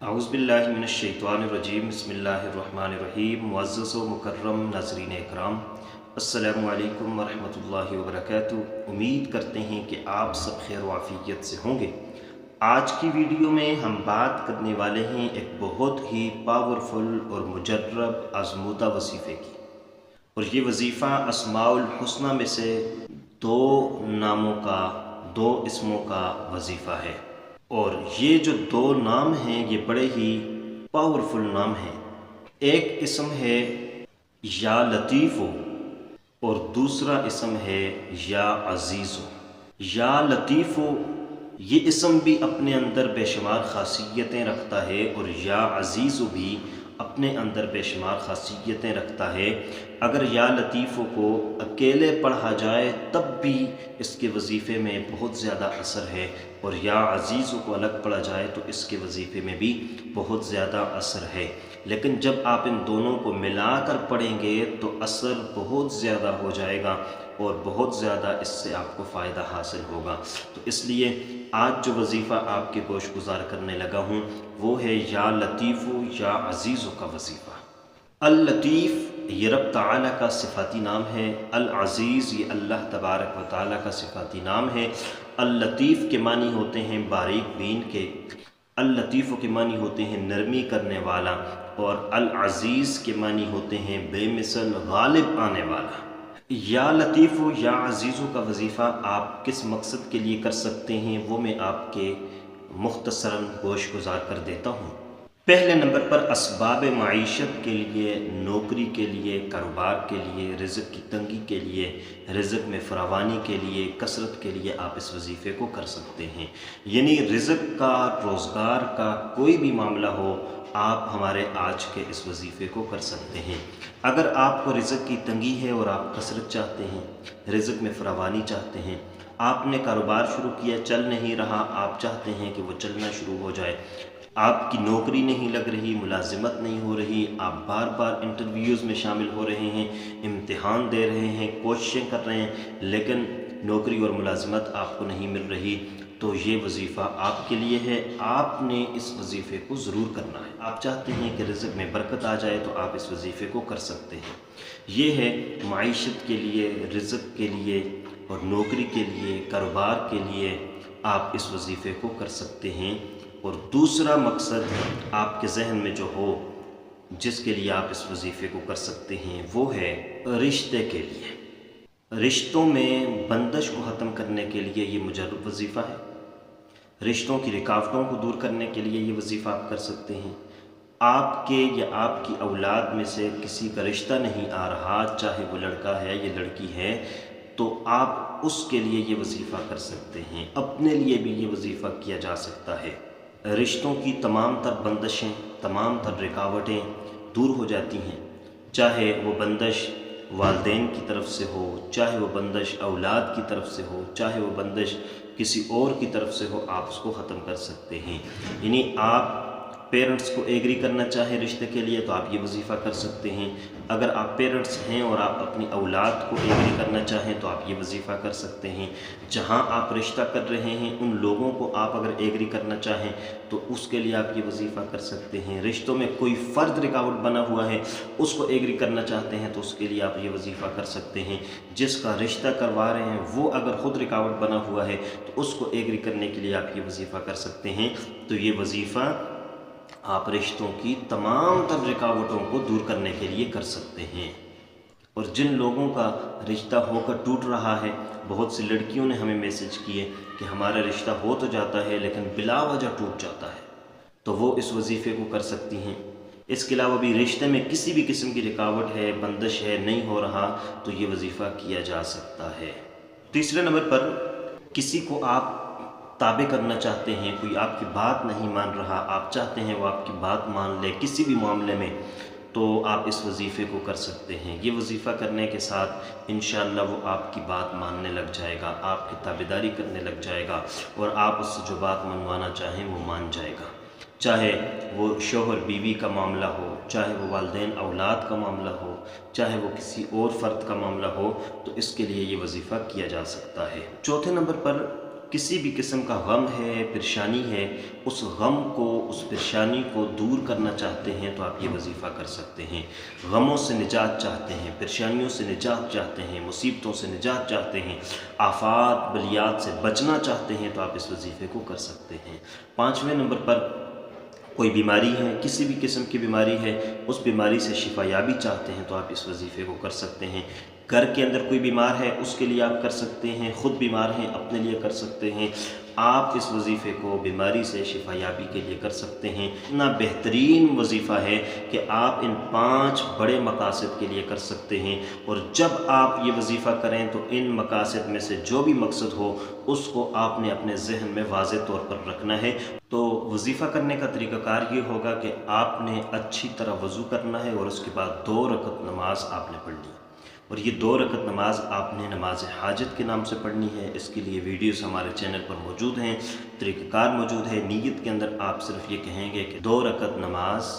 اعوذ باللہ من الشیطان الرجیم، بسم اللہ الرحمن الرحیم۔ معزز و مکرم ناظرین اکرام، السلام علیکم ورحمۃ اللہ وبرکاتہ۔ امید کرتے ہیں کہ آپ سب خیر و عافیت سے ہوں گے۔ آج کی ویڈیو میں ہم بات کرنے والے ہیں ایک بہت ہی پاورفل اور مجرب آزمودہ وظیفے کی، اور یہ وظیفہ اسماء الحسنہ میں سے دو اسموں کا وظیفہ ہے، اور یہ جو دو نام ہیں یہ بڑے ہی پاورفل نام ہیں۔ ایک اسم ہے یا لطیفو اور دوسرا اسم ہے یا عزیزو۔ یا لطیفو یہ اسم بھی اپنے اندر بے شمار خاصیتیں رکھتا ہے، اور یا عزیزو بھی اپنے اندر بے شمار خاصیتیں رکھتا ہے۔ اگر یا لطیفو کو اکیلے پڑھا جائے تب بھی اس کے وظیفے میں بہت زیادہ اثر ہے، اور یا عزیزو کو الگ پڑھا جائے تو اس کے وظیفے میں بھی بہت زیادہ اثر ہے۔ لیکن جب آپ ان دونوں کو ملا کر پڑھیں گے تو اثر بہت زیادہ ہو جائے گا، اور بہت زیادہ اس سے آپ کو فائدہ حاصل ہوگا۔ تو اس لیے آج جو وظیفہ آپ کے گوش گزار کرنے لگا ہوں وہ ہے یا لطیفو یا عزیزو کا وظیفہ۔ اللطیف یہ رب تعالیٰ کا صفاتی نام ہے، العزیز یہ اللہ تبارک و تعالیٰ کا صفاتی نام ہے۔ اللطیف کے معنی ہوتے ہیں باریک بین کے، اللطیف کے معنی ہوتے ہیں نرمی کرنے والا، اور العزیز کے معنی ہوتے ہیں بے مثل غالب آنے والا۔ یا لطیف و یا عزیزو کا وظیفہ آپ کس مقصد کے لیے کر سکتے ہیں وہ میں آپ کے مختصراً گوش گزار کر دیتا ہوں۔ پہلے نمبر پر اسباب معیشت کے لیے، نوکری کے لیے، کاروبار کے لیے، رزق کی تنگی کے لیے، رزق میں فراوانی کے لیے، کثرت کے لیے آپ اس وظیفے کو کر سکتے ہیں۔ یعنی رزق کا، روزگار کا کوئی بھی معاملہ ہو، آپ ہمارے آج کے اس وظیفے کو کر سکتے ہیں۔ اگر آپ کو رزق کی تنگی ہے اور آپ کثرت چاہتے ہیں، رزق میں فراوانی چاہتے ہیں، آپ نے کاروبار شروع کیا چل نہیں رہا، آپ چاہتے ہیں کہ وہ چلنا شروع ہو جائے، آپ کی نوکری نہیں لگ رہی، ملازمت نہیں ہو رہی، آپ بار بار انٹرویوز میں شامل ہو رہے ہیں، امتحان دے رہے ہیں، کوششیں کر رہے ہیں، لیکن نوکری اور ملازمت آپ کو نہیں مل رہی، تو یہ وظیفہ آپ کے لیے ہے۔ آپ نے اس وظیفے کو ضرور کرنا ہے۔ آپ چاہتے ہیں کہ رزق میں برکت آ جائے تو آپ اس وظیفے کو کر سکتے ہیں۔ یہ ہے معیشت کے لیے، رزق کے لیے اور نوکری کے لیے، کاروبار کے لیے آپ اس وظیفے کو کر سکتے ہیں۔ اور دوسرا مقصد آپ کے ذہن میں جو ہو جس کے لیے آپ اس وظیفے کو کر سکتے ہیں وہ ہے رشتے کے لیے۔ رشتوں میں بندش کو ختم کرنے کے لیے یہ مجرب وظیفہ ہے۔ رشتوں کی رکاوٹوں کو دور کرنے کے لیے یہ وظیفہ آپ کر سکتے ہیں۔ آپ کے یا آپ کی اولاد میں سے کسی کا رشتہ نہیں آ رہا، چاہے وہ لڑکا ہے یا لڑکی ہے، تو آپ اس کے لیے یہ وظیفہ کر سکتے ہیں۔ اپنے لیے بھی یہ وظیفہ کیا جا سکتا ہے۔ رشتوں کی تمام تر بندشیں، تمام تر رکاوٹیں دور ہو جاتی ہیں، چاہے وہ بندش والدین کی طرف سے ہو، چاہے وہ بندش اولاد کی طرف سے ہو، چاہے وہ بندش کسی اور کی طرف سے ہو، آپ اس کو ختم کر سکتے ہیں۔ یعنی آپ پیرنٹس کو ایگری کرنا چاہیں رشتے کے لیے تو آپ یہ وظیفہ کر سکتے ہیں۔ اگر آپ پیرنٹس ہیں اور آپ اپنی اولاد کو ایگری کرنا چاہیں تو آپ یہ وظیفہ کر سکتے ہیں۔ جہاں آپ رشتہ کر رہے ہیں ان لوگوں کو آپ اگر ایگری کرنا چاہیں تو اس کے لیے آپ یہ وظیفہ کر سکتے ہیں۔ رشتوں میں کوئی فرد رکاوٹ بنا ہوا ہے، اس کو ایگری کرنا چاہتے ہیں تو اس کے لیے آپ یہ وظیفہ کر سکتے ہیں۔ جس کا رشتہ کروا رہے ہیں وہ اگر خود رکاوٹ بنا ہوا ہے تو اس کو ایگری کرنے کے لیے آپ یہ وظیفہ کر سکتے ہیں۔ تو یہ وظیفہ آپ رشتوں کی تمام تر رکاوٹوں کو دور کرنے کے لیے کر سکتے ہیں۔ اور جن لوگوں کا رشتہ ہو کر ٹوٹ رہا ہے، بہت سی لڑکیوں نے ہمیں میسج کیے کہ ہمارا رشتہ ہو تو جاتا ہے لیکن بلا وجہ ٹوٹ جاتا ہے، تو وہ اس وظیفے کو کر سکتی ہیں۔ اس کے علاوہ بھی رشتے میں کسی بھی قسم کی رکاوٹ ہے، بندش ہے، نہیں ہو رہا تو یہ وظیفہ کیا جا سکتا ہے۔ تیسرے نمبر پر کسی کو آپ تابع کرنا چاہتے ہیں، کوئی آپ کی بات نہیں مان رہا، آپ چاہتے ہیں وہ آپ کی بات مان لے کسی بھی معاملے میں، تو آپ اس وظیفے کو کر سکتے ہیں۔ یہ وظیفہ کرنے کے ساتھ انشاءاللہ وہ آپ کی بات ماننے لگ جائے گا، آپ کی تابعداری کرنے لگ جائے گا، اور آپ اس سے جو بات منوانا چاہیں وہ مان جائے گا۔ چاہے وہ شوہر بیوی کا معاملہ ہو، چاہے وہ والدین اولاد کا معاملہ ہو، چاہے وہ کسی اور فرد کا معاملہ ہو، تو اس کے لیے یہ وظیفہ کیا جا سکتا ہے۔ چوتھے نمبر پر کسی بھی قسم کا غم ہے، پریشانی ہے، اس غم کو، اس پریشانی کو دور کرنا چاہتے ہیں تو آپ یہ وظیفہ کر سکتے ہیں۔ غموں سے نجات چاہتے ہیں، پریشانیوں سے نجات چاہتے ہیں، مصیبتوں سے نجات چاہتے ہیں، آفات بلیات سے بچنا چاہتے ہیں تو آپ اس وظیفے کو کر سکتے ہیں۔ 5ویں نمبر پر کوئی بیماری ہے، کسی بھی قسم کی بیماری ہے، اس بیماری سے شفا یابی چاہتے ہیں تو آپ اس وظیفے کو کر سکتے ہیں۔ گھر کے اندر کوئی بیمار ہے، اس کے لیے آپ کر سکتے ہیں، خود بیمار ہیں اپنے لیے کر سکتے ہیں۔ آپ اس وظیفے کو بیماری سے شفا یابی کے لیے کر سکتے ہیں۔ اتنا بہترین وظیفہ ہے کہ آپ ان 5 بڑے مقاصد کے لیے کر سکتے ہیں، اور جب آپ یہ وظیفہ کریں تو ان مقاصد میں سے جو بھی مقصد ہو اس کو آپ نے اپنے ذہن میں واضح طور پر رکھنا ہے۔ تو وظیفہ کرنے کا طریقہ کار یہ ہوگا کہ آپ نے اچھی طرح وضو کرنا ہے، اور اس کے بعد 2 رکعت نماز آپ نے پڑھنی ہے، اور یہ 2 رکعت نماز آپ نے نماز حاجت کے نام سے پڑھنی ہے۔ اس کے لیے ویڈیوز ہمارے چینل پر موجود ہیں، طریقہ کار موجود ہے۔ نیت کے اندر آپ صرف یہ کہیں گے کہ 2 رکعت نماز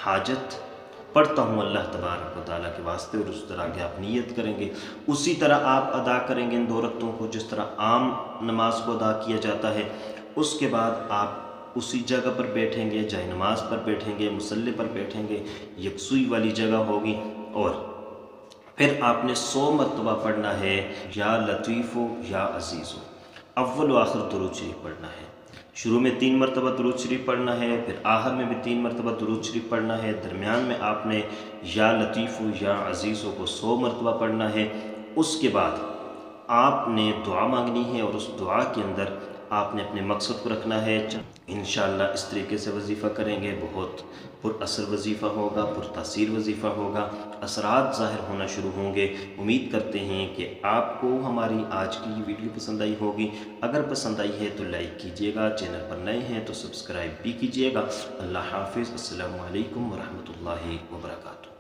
حاجت پڑھتا ہوں اللہ تبارک و تعالیٰ کے واسطے، اور اس طرح کے آپ نیت کریں گے۔ اسی طرح آپ ادا کریں گے ان 2 رکعتوں کو جس طرح عام نماز کو ادا کیا جاتا ہے۔ اس کے بعد آپ اسی جگہ پر بیٹھیں گے، جائے نماز پر بیٹھیں گے، مصلی پر بیٹھیں گے، یکسوئی والی جگہ ہوگی، اور پھر آپ نے 100 مرتبہ پڑھنا ہے یا لطیفو یا عزیزو۔ اول و آخر درود شریف پڑھنا ہے۔ شروع میں 3 مرتبہ درود شریف پڑھنا ہے، پھر آخر میں بھی 3 مرتبہ درود شریف پڑھنا ہے، درمیان میں آپ نے یا لطیفو یا عزیزو کو 100 مرتبہ پڑھنا ہے۔ اس کے بعد آپ نے دعا مانگنی ہے، اور اس دعا کے اندر آپ نے اپنے مقصد کو رکھنا ہے۔ انشاءاللہ اس طریقے سے وظیفہ کریں گے، بہت پر اثر وظیفہ ہوگا، پر تاثیر وظیفہ ہوگا، اثرات ظاہر ہونا شروع ہوں گے۔ امید کرتے ہیں کہ آپ کو ہماری آج کی یہ ویڈیو پسند آئی ہوگی۔ اگر پسند آئی ہے تو لائک کیجئے گا، چینل پر نئے ہیں تو سبسکرائب بھی کیجئے گا۔ اللہ حافظ، السلام علیکم ورحمۃ اللہ وبرکاتہ۔